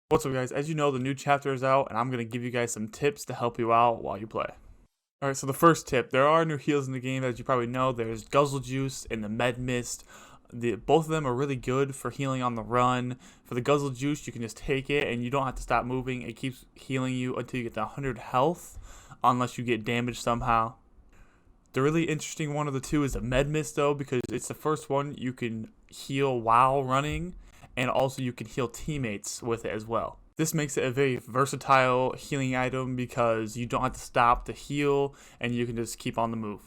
What's up, guys? As you know, the new chapter is out, and I'm going to give you guys some tips to help you out while you play. Alright, so the first tip, there are new heals in the game, as you probably know. There's Guzzle Juice and the Med Mist. Both of them are really good for healing on the run. For the Guzzle Juice, you can just take it, and you don't have to stop moving. It keeps healing you until you get to 100 health, unless you get damaged somehow. The really interesting one of the two is the Med Mist, though, because it's the first one you can heal while running, and also you can heal teammates with it as well. This makes it a very versatile healing item because you don't have to stop to heal and you can just keep on the move.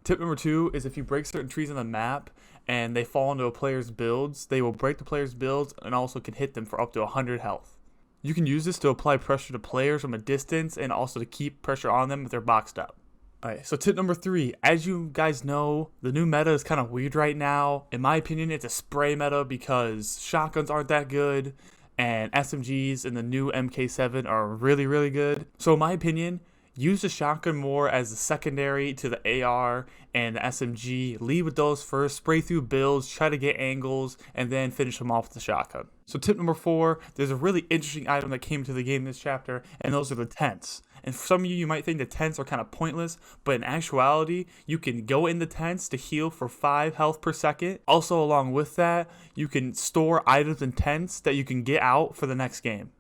Tip number 2 is if you break certain trees on the map and they fall into a player's builds, they will break the player's builds and also can hit them for up to 100 health. You can use this to apply pressure to players from a distance and also to keep pressure on them if they're boxed up. Alright, so tip number 3, as you guys know, the new meta is kind of weird right now. In my opinion, it's a spray meta because shotguns aren't that good, and SMGs and the new MK7 are really, really good. So in my opinion, use the shotgun more as a secondary to the AR and the SMG. Lead with those first, spray through builds, try to get angles, and then finish them off with the shotgun. So tip number 4, there's a really interesting item that came to the game this chapter, and those are the tents. And for some of you, you might think the tents are kind of pointless, but in actuality, you can go in the tents to heal for 5 health per second. Also, along with that, you can store items in tents that you can get out for the next game.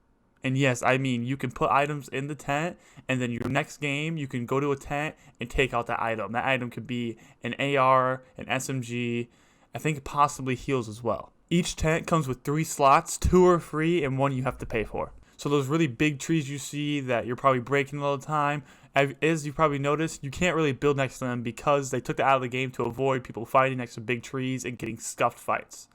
And yes, I mean, you can put items in the tent, and then your next game, you can go to a tent and take out that item. That item could be an AR, an SMG, I think possibly heals as well. Each tent comes with 3 slots, 2 are free, and 1 you have to pay for. So those really big trees you see that you're probably breaking all the time, as you probably noticed, you can't really build next to them because they took that out of the game to avoid people fighting next to big trees and getting scuffed fights.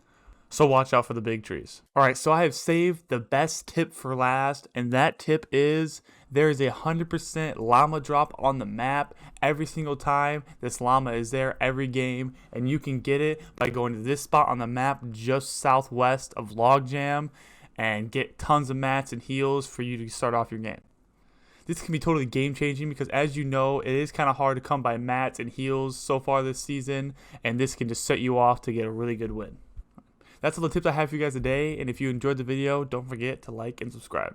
So watch out for the big trees. Alright, so I have saved the best tip for last, and that tip is there is a 100% llama drop on the map every single time. This llama is there every game, and you can get it by going to this spot on the map just southwest of Logjam and get tons of mats and heals for you to start off your game. This can be totally game changing because, as you know, it is kind of hard to come by mats and heals so far this season, and this can just set you off to get a really good win. That's all the tips I have for you guys today, and if you enjoyed the video, don't forget to like and subscribe.